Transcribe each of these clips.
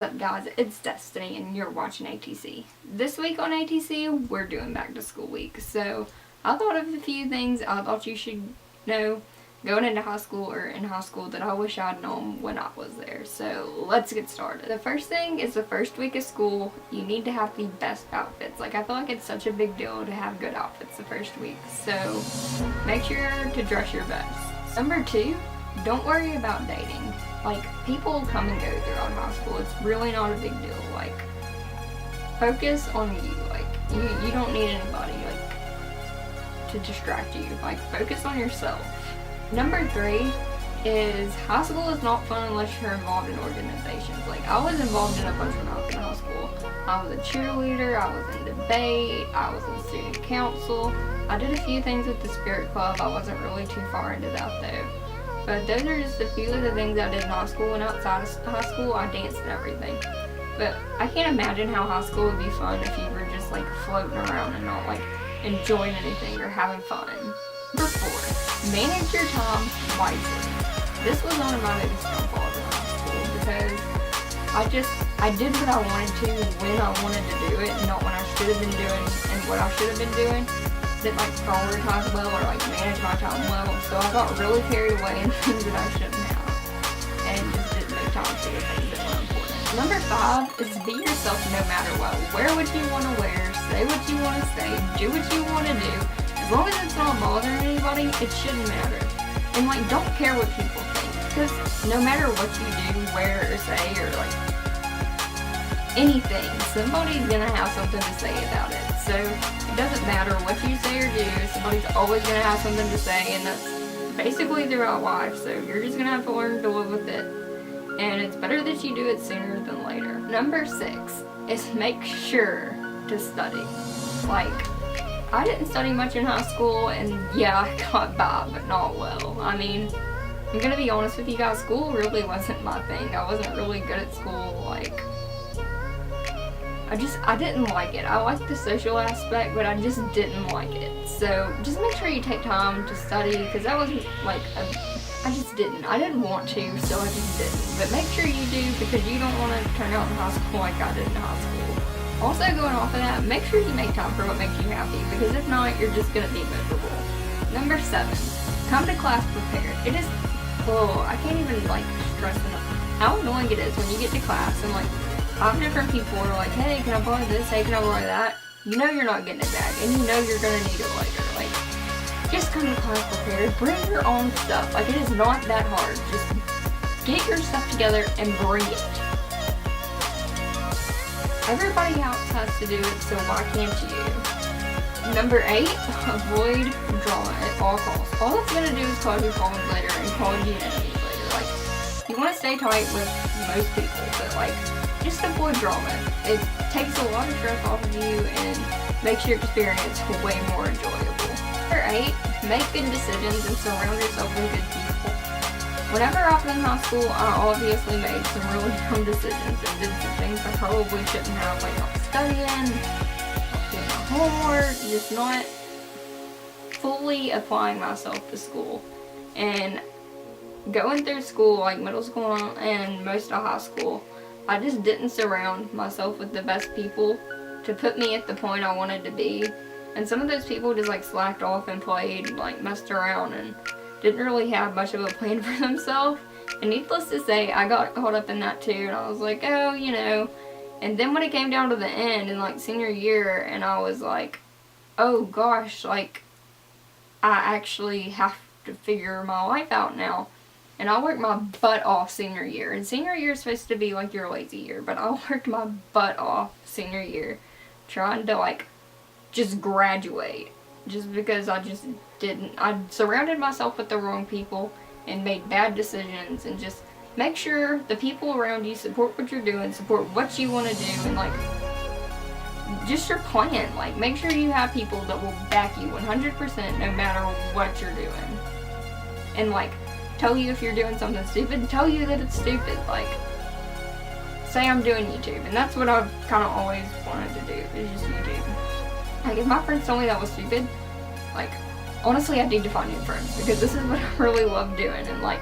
What's up guys, it's Destiny and you're watching ATC. This week on ATC, we're doing back to school week. So I thought of a few things I thought you should know going into high school or in high school that I wish I'd known when I was there. So let's get started. The first thing is the first week of school, you need to have the best outfits. Like I feel like it's such a big deal to have good outfits the first week. So make sure to dress your best. Number 2, don't worry about dating. Like, people come and go throughout high school. It's really not a big deal. Like, focus on you. Like, you don't need anybody, like, to distract you. Like, focus on yourself. Number 3 is high school is not fun unless you're involved in organizations. Like, I was involved in a bunch when I was in high school. I was a cheerleader, I was in debate, I was in student council. I did a few things with the spirit club. I wasn't really too far into that, though. But those are just a few of the things I did in high school, and outside of high school, I danced and everything. But I can't imagine how high school would be fun if you were just like floating around and not like enjoying anything or having fun. Number 4, manage your time wisely. This was one of my biggest downfalls in high school because I did what I wanted to when I wanted to do it, not when I should have been doing and what I should have been doing. Didn't like prioritize well or like manage my time well, so I got really carried away in things that I shouldn't have and just didn't make time for the things that were important. Number 5 is be yourself no matter what. Wear what you want to wear, say what you want to say, do what you want to do. As long as it's not bothering anybody, it shouldn't matter. And like, don't care what people think, because no matter what you do, wear or say or like anything, somebody's gonna have something to say about it. So it doesn't matter what you say or do, somebody's always gonna have something to say, and that's basically throughout life. So you're just gonna have to learn to live with it, and it's better that you do it sooner than later. Number 6 is make sure to study. Like, I didn't study much in high school, and yeah, I got by, but not well. I mean, I'm gonna be honest with you guys, school really wasn't my thing. I wasn't really good at school. Like, I didn't like it. I liked the social aspect, but I just didn't like it. So just make sure you take time to study, because that wasn't like I just didn't. I didn't want to, so I just didn't. But make sure you do, because you don't want to turn out in high school like I did in high school. Also, going off of that, make sure you make time for what makes you happy, because if not, you're just going to be miserable. Number 7, come to class prepared. It is, I can't even like stress enough how annoying it is when you get to class and like 5 different people are like, hey, can I borrow this? Hey, can I borrow that? You know you're not getting it back, and you know you're going to need it later. Like, just come to class prepared. Bring your own stuff. Like, it is not that hard. Just get your stuff together and bring it. Everybody else has to do it, so why can't you? Number 8, avoid drama at all costs. All it's going to do is cause you problems later and cause you enemies later. Like, you want to stay tight with most people, but like, just avoid drama. It takes a lot of stress off of you and makes your experience way more enjoyable. Number 8, make good decisions and surround yourself with good people. Whenever I was in high school, I obviously made some really dumb decisions and did some things I probably shouldn't have, like not studying, not doing my homework, just not fully applying myself to school. And going through school, like middle school and most of high school, I just didn't surround myself with the best people to put me at the point I wanted to be. And some of those people just like slacked off and played, like messed around and didn't really have much of a plan for themselves. And needless to say, I got caught up in that too, and I was like, oh, you know. And then when it came down to the end in like senior year, and I was like, oh gosh, like I actually have to figure my life out now. And I worked my butt off senior year. And senior year is supposed to be like your lazy year, but I worked my butt off senior year trying to like just graduate. Just because I just didn't. I surrounded myself with the wrong people and made bad decisions. And just make sure the people around you support what you're doing, support what you want to do, and like just your plan. Like, make sure you have people that will back you 100% no matter what you're doing. And like, tell you if you're doing something stupid, tell you that it's stupid. Like, say I'm doing YouTube, and that's what I've kind of always wanted to do, is just YouTube. Like, if my friends told me that was stupid, like, honestly, I need to find new friends, because this is what I really love doing. And like,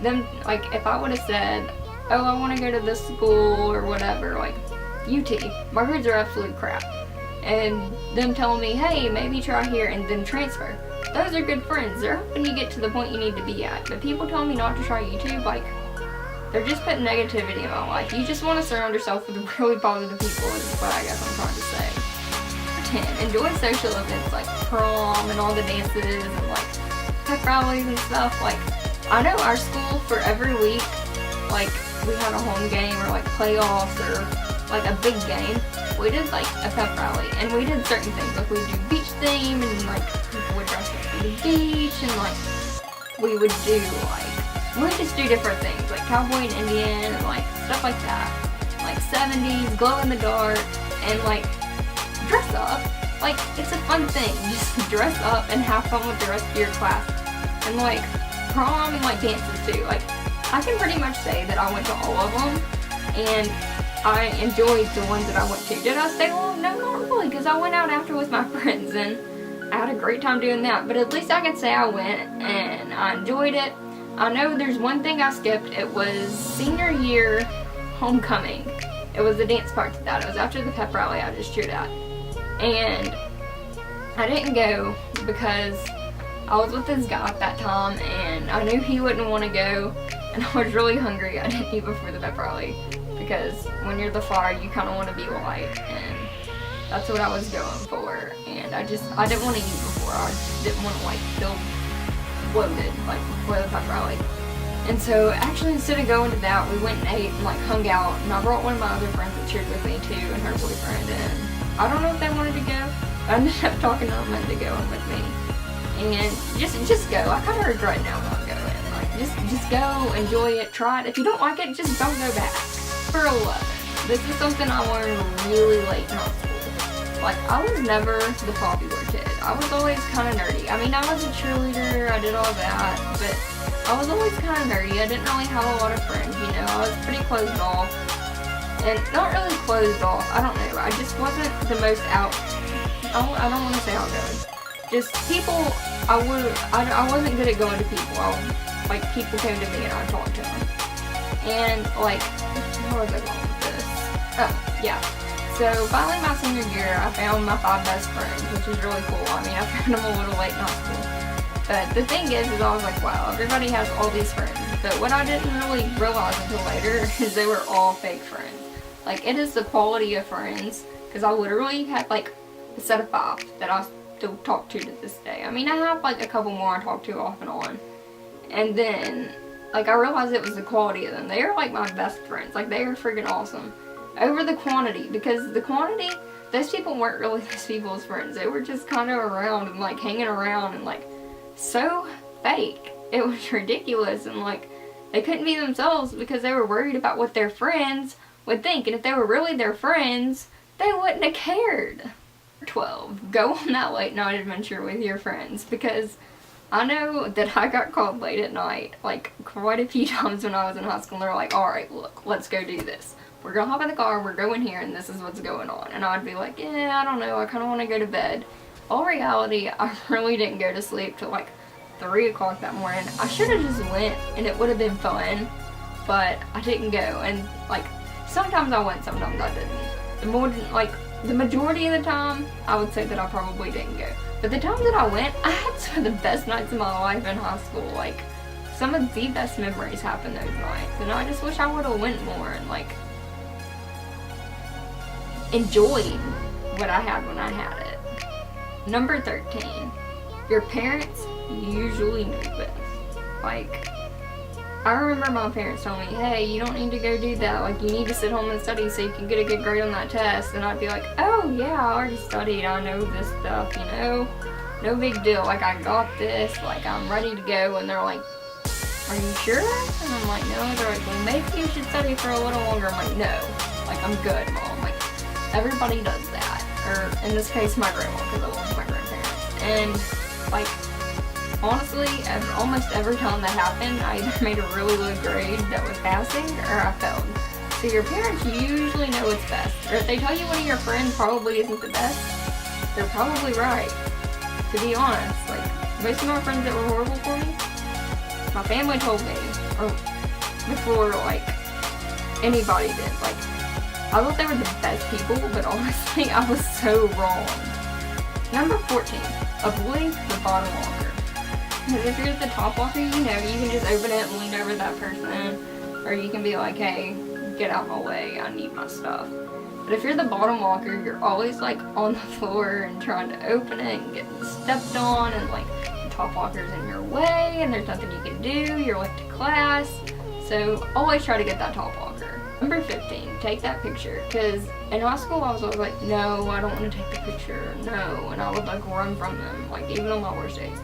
them, like, if I would have said, oh, I want to go to this school or whatever, like UT. My grades are absolute crap. And them telling me, hey, maybe try here and then transfer. Those are good friends. They're helping you get to the point you need to be at. But people telling me not to try YouTube, like, they're just putting negativity in my life. You just want to surround yourself with really positive people is what I guess I'm trying to say. 10. Enjoy social events like prom and all the dances and like pep rallies and stuff. Like, I know our school for every week, like, we had a home game or like playoffs or like a big game. We did like a pep rally and we did certain things. Like, we'd do beach theme and like people would dress up for the beach and like we would do like, we just do different things, like cowboy and Indian and like stuff like that. Like 70s, glow in the dark, and like dress up. Like, it's a fun thing. Just dress up and have fun with the rest of your class. And like prom and like dances too. Like, I can pretty much say that I went to all of them and I enjoyed the ones that I went to. Did I stay long? No, not really, because I went out after with my friends and I had a great time doing that. But at least I can say I went and I enjoyed it. I know there's one thing I skipped. It was senior year homecoming. It was the dance part to that. It was after the pep rally I just cheered at. And I didn't go because I was with this guy at that time and I knew he wouldn't want to go and I was really hungry. I didn't eat before the pep rally because when you're the fire you kind of want to be light, and that's what I was going for. And I didn't want to eat before. I just didn't want to like feel bloated like before the pep rally. And so actually instead of going to that, we went and ate and like hung out, and I brought one of my other friends that cheered with me too and her boyfriend, and I don't know if they wanted to go. I ended up talking to them into going with me. And just go. I kind of regret now not going. Like, just go, enjoy it, try it. If you don't like it, just don't go back. For 11, this is something I learned really late in high school. Like, I was never the popular kid. I was always kind of nerdy. I mean, I was a cheerleader, I did all that, but I was always kind of nerdy. I didn't really have a lot of friends, you know. I was pretty closed off. And not really closed off, I don't know. I just wasn't the most out. I don't want to say outgoing. Just people, I wasn't good at going to people. Like, people came to me and I talked to them. And like, where was I going with this? Oh, yeah. So finally my senior year, I found my 5 best friends, which was really cool. I mean, I found them a little late in high school. But the thing is I was like, wow, everybody has all these friends. But what I didn't really realize until later is they were all fake friends. Like, it is the quality of friends, because I literally had like a set of 5 that I still talk to this day. I mean, I have like a couple more I talk to off and on. And then, like, I realized it was the quality of them. They are like my best friends. Like, they are freaking awesome. Over the quantity, because the quantity, those people weren't really those people's friends. They were just kind of around and like hanging around and like so fake. It was ridiculous, and like they couldn't be themselves because they were worried about what their friends would think. And if they were really their friends, they wouldn't have cared. 12. Go on that late night adventure with your friends, because I know that I got called late at night like quite a few times when I was in high school, and they're like, alright, look, let's go do this. We're gonna hop in the car, we're going here, and this is what's going on. And I'd be like, yeah, I don't know, I kind of want to go to bed. All reality, I really didn't go to sleep till like 3 o'clock that morning. I should have just went and it would have been fun, but I didn't go. And like, sometimes I went, sometimes I didn't. The majority of the time, I would say that I probably didn't go. But the times that I went, I had some of the best nights of my life in high school. Like, some of the best memories happened those nights. And I just wish I would have went more and like enjoyed what I had when I had it. Number 13. Your parents usually know best. Like, I remember my parents telling me, hey, you don't need to go do that. Like, you need to sit home and study so you can get a good grade on that test. And I'd be like, oh yeah, I already studied. I know this stuff, you know? No big deal. Like, I got this. Like, I'm ready to go. And they're like, are you sure? And I'm like, no. They're like, well, maybe you should study for a little longer. I'm like, no. Like, I'm good, Mom. Like, everybody does that. Or, in this case, my grandma, because I love my grandparents. And, like, honestly, almost every time that happened, I either made a really low grade that was passing, or I failed. So your parents usually know what's best. Or if they tell you one of your friends probably isn't the best, they're probably right. To be honest, like, most of my friends that were horrible for me, my family told me, or before, like, anybody did. Like, I thought they were the best people, but honestly, I was so wrong. Number 14, avoid the bottom walker. Because if you're at the top walker, you know, you can just open it and lean over that person, or you can be like, hey, get out my way, I need my stuff. But if you're the bottom walker, you're always like on the floor and trying to open it and getting stepped on, and like the top walker's in your way and there's nothing you can do, you're late to class. So always try to get that top walker. Number 15, take that picture. Because in high school I was always like, no, I don't want to take the picture, no. And I would like run from them, like even on my worst days.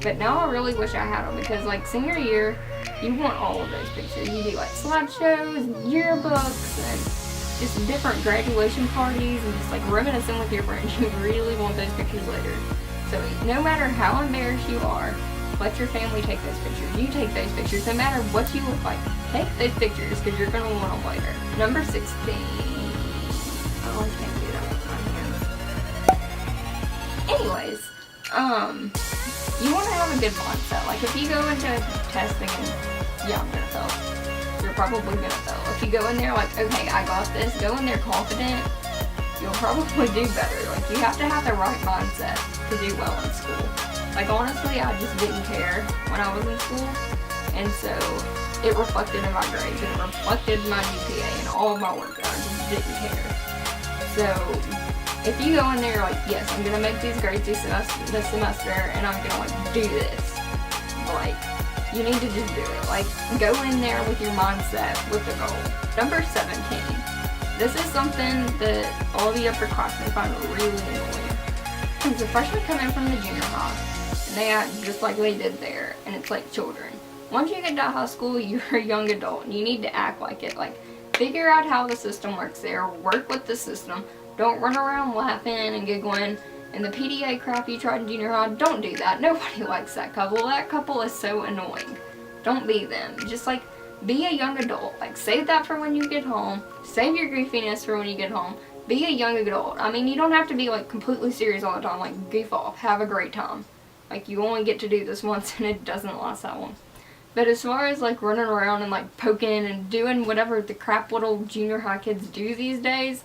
But now I really wish I had them, because like senior year, you want all of those pictures. You do like slideshows and yearbooks and just different graduation parties and just like reminiscing with your friends. You really want those pictures later. So no matter how embarrassed you are, let your family take those pictures. You take those pictures, no matter what you look like. Take those pictures, because you're going to want them later. Number 16. Oh, I can't do that with my hands. Anyways, you want to have a good mindset. Like if you go into testing and, yeah, I'm going to fail. You're probably going to fail. If you go in there like, okay, I got this, go in there confident, you'll probably do better. Like you have to have the right mindset to do well in school. Like honestly, I just didn't care when I was in school, and so it reflected in my grades, and it reflected in my GPA and all of my work. I just didn't care. So if you go in there like, yes, I'm gonna make these grades this semester, and I'm gonna like do this, like you need to just do it. Like go in there with your mindset, with the goal. Number 17. This is something that all the upperclassmen find really annoying. Because the freshmen come in from the junior high, and they act just like they did there, and it's like children. Once you get to high school, you're a young adult, and you need to act like it. Like, figure out how the system works there, work with the system. Don't run around laughing and giggling. And the PDA crap you tried in junior high, don't do that. Nobody likes that couple. That couple is so annoying. Don't be them. Just like, be a young adult. Like, save that for when you get home. Save your goofiness for when you get home. Be a young adult. I mean, you don't have to be like completely serious all the time. Like, goof off. Have a great time. Like, you only get to do this once, and it doesn't last that long. But as far as like running around and like poking and doing whatever the crap little junior high kids do these days,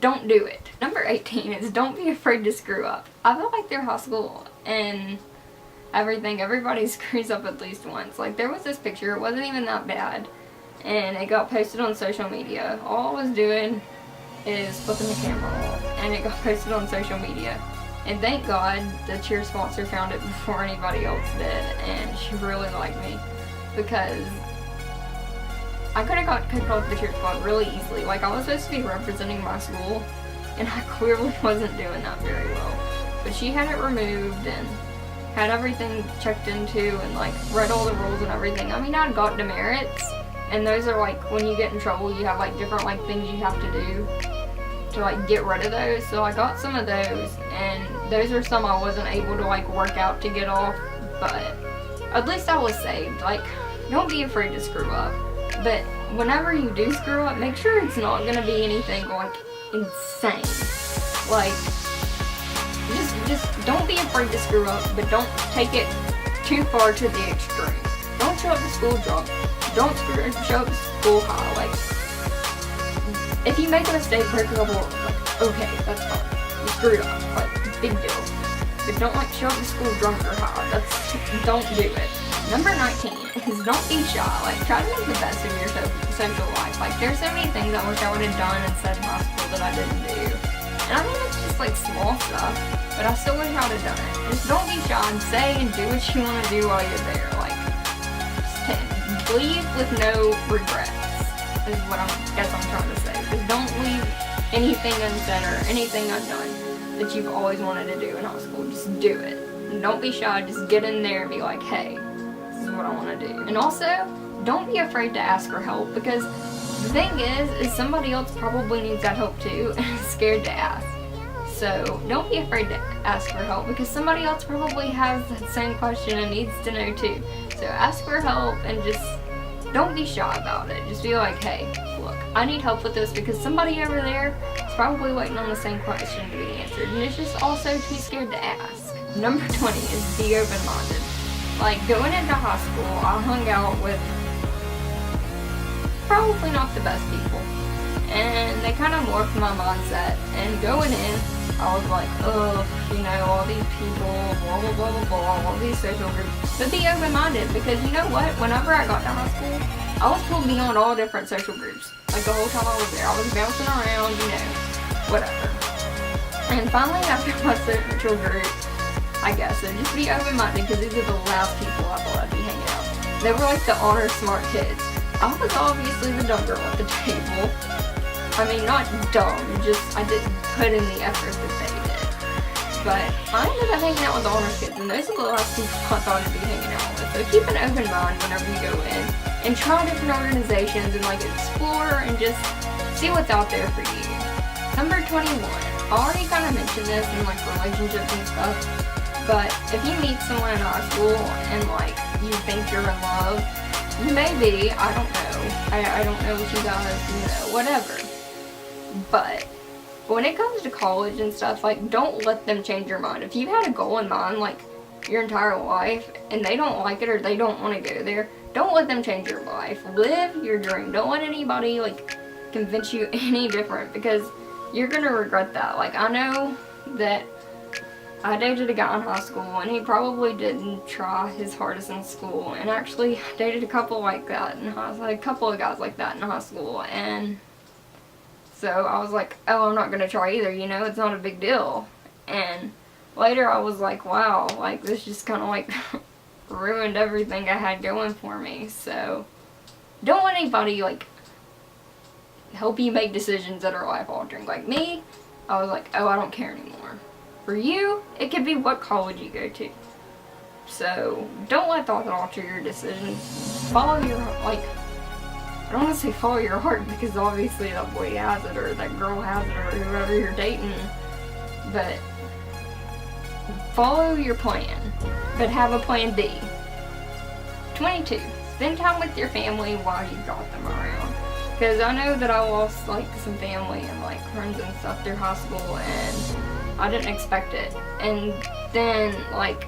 don't do it. Number 18 is don't be afraid to screw up. I feel like through high school and everything, everybody screws up at least once. Like there was this picture, it wasn't even that bad, and it got posted on social media. All I was doing is flipping the camera off, and it got posted on social media. And thank God the cheer sponsor found it before anybody else did, and she really liked me, because I could have got kicked off the cheer squad really easily. Like, I was supposed to be representing my school, and I clearly wasn't doing that very well. But she had it removed and had everything checked into and, like, read all the rules and everything. I mean, I got demerits, and those are, like, when you get in trouble, you have, like, different, like, things you have to do to, like, get rid of those. So I got some of those, and those are some I wasn't able to, like, work out to get off, but at least I was saved. Like, don't be afraid to screw up. But whenever you do screw up, make sure it's not going to be anything like insane. Like, just don't be afraid to screw up, but don't take it too far to the extreme. Don't show up to school drunk. Don't show up to school high. Like, if you make a mistake, break a couple, like, okay, that's fine. You screwed up. Like, big deal. But don't like show up to school drunk or high. Don't do it. Number 19 is don't be shy. Like, try to make the best of your social life. Like, there's so many things I wish I would have done and said in high school that I didn't do. And I mean, it's just like small stuff, but I still wish I would have done it. Just don't be shy and say and do what you want to do while you're there. Like, just leave with no regrets, is what I guess I'm trying to say. Just don't leave anything unsaid or anything undone that you've always wanted to do in high school. Just do it. And don't be shy. Just get in there and be like, hey, what I want to do. And also, don't be afraid to ask for help, because the thing is somebody else probably needs that help too and is scared to ask. So don't be afraid to ask for help, because somebody else probably has that same question and needs to know too. So ask for help and just don't be shy about it. Just be like, hey, look, I need help with this because somebody over there is probably waiting on the same question to be answered, and it's just also too scared to ask. Number 20 is be open-minded. Like, going into high school, I hung out with probably not the best people. And they kind of morphed my mindset. And going in, I was like, oh, you know, all these people, blah, blah, blah, blah, blah, all these social groups. But be open-minded, because you know what? Whenever I got to high school, I was pulled me on all different social groups. Like the whole time I was there, I was bouncing around, you know, whatever. And finally, after my social group, I guess, so just be open-minded, because these are the last people I thought I'd be hanging out with. They were like the honor smart kids. I was obviously the dumb girl at the table. I mean, not dumb, just I didn't put in the effort that they did. But I ended up hanging out with the honor kids, and those are the last people I thought I'd be hanging out with. So keep an open mind whenever you go in, and try different organizations, and like explore, and just see what's out there for you. Number 21. I already kind of mentioned this in like relationships and stuff, but if you meet someone in high school and like you think you're in love, you may be, I don't know. I don't know what you guys, you know, whatever. But when it comes to college and stuff, like, don't let them change your mind. If you had a goal in mind, like, your entire life, and they don't like it or they don't want to go there, don't let them change your life. Live your dream. Don't let anybody, like, convince you any different, because you're gonna regret that. Like, I know that I dated a guy in high school, and he probably didn't try his hardest in school, and actually dated a couple like that in high school, a couple of guys like that in high school, and so I was like, oh, I'm not gonna try either, you know, it's not a big deal. And later I was like, wow, like, this just kind of like ruined everything I had going for me. So don't let anybody like help you make decisions that are life altering. Like me, I was like, oh, I don't care anymore. For you, it could be what college you go to. So don't let that alter your decisions. Follow your, like, I don't want to say follow your heart, because obviously that boy has it, or that girl has it, or whoever you're dating, but follow your plan, but have a plan B. 22. Spend time with your family while you got them around. Because I know that I lost like some family and like friends and stuff through high school, and I didn't expect it. And then like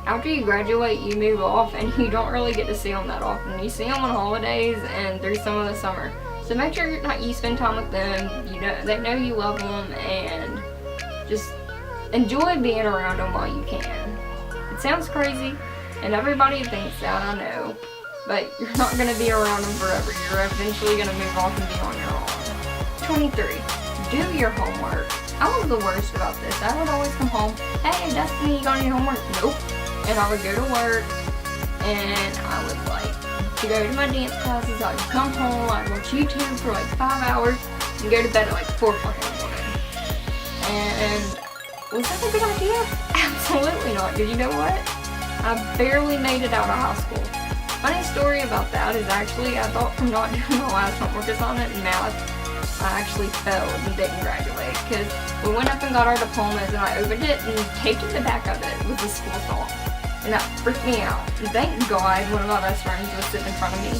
after you graduate, you move off, and you don't really get to see them that often. You see them on holidays and through some of the summer. So make sure you spend time with them. You know, they know you love them, and just enjoy being around them while you can. It sounds crazy, and everybody thinks that, I know, but you're not going to be around them forever. You're eventually going to move off and be on your own. 23. Do your homework. I was the worst about this. I would always come home, hey, Destiny, you got any homework? Nope. And I would go to work, and I would like to go to my dance classes. I would come home, I'd watch YouTube for like 5 hours, and go to bed at like 4 o'clock in the morning. And was that a good idea? Absolutely not. Did you know what? I barely made it out of high school. Funny story about that is actually I thought from not doing my last homework assignment in math, I actually failed and didn't graduate, because we went up and got our diplomas, and I opened it and taped to the back of it with the school song. And that freaked me out. And thank God one of my best friends was sitting in front of me.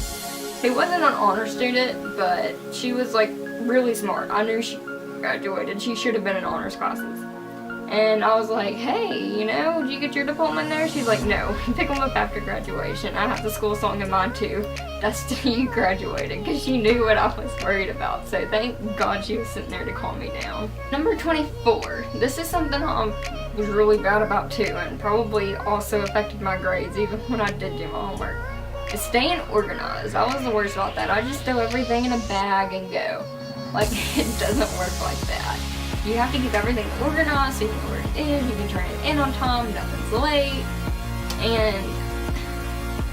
He wasn't an honor student, but she was like really smart. I knew she graduated. She should have been in honors classes. And I was like, hey, you know, did you get your diploma in there? She's like, no, pick them up after graduation. I have the school song in mind too. Destiny, you graduated, because she knew what I was worried about. So thank God she was sitting there to calm me down. Number 24. This is something I was really bad about too, and probably also affected my grades even when I did do my homework. Is staying organized. I was the worst about that. I just throw everything in a bag and go. Like, it doesn't work like that. You have to keep everything organized so you know where it is, you can turn it in on time, nothing's late, and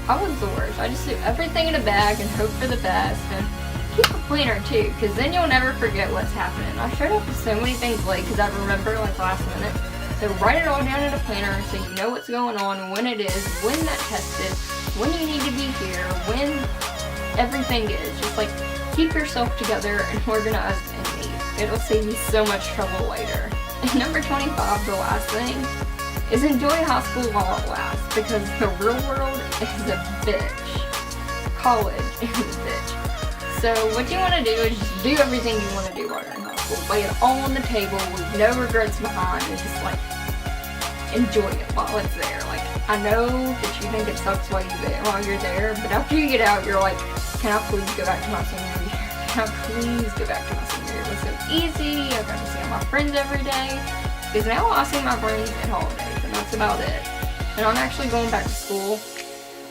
I was the worst. I just threw everything in a bag and hope for the best, and keep a planner too, because then you'll never forget what's happening. I showed up with so many things late because I remember like last minute, so write it all down in a planner so you know what's going on, when it is, when that test is, when you need to be here, when everything is. Just like keep yourself together and organized and neat. It'll save you so much trouble later. And number 25, the last thing, is enjoy high school while it lasts, because the real world is a bitch. College is a bitch. So what you want to do is just do everything you want to do while you're in high school. Lay it all on the table with no regrets behind, and just like enjoy it while it's there. Like, I know that you think it sucks while you're there, but after you get out, you're like, can I please go back to my senior year? Can I please go back to my senior year? It was so easy. I got to see my friends every day. Because now I see my friends at holidays, and that's about it. And I'm actually going back to school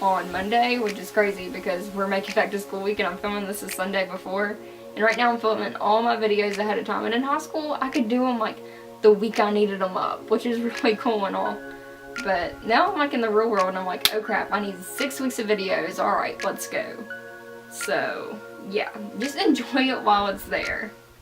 on Monday, which is crazy because we're making back to school week, and I'm filming this the Sunday before. And right now I'm filming all my videos ahead of time. And in high school, I could do them like the week I needed them up, which is really cool and all. But now I'm like in the real world, and I'm like, oh crap, I need 6 weeks of videos. Alright, let's go. So, yeah, just enjoy it while it's there.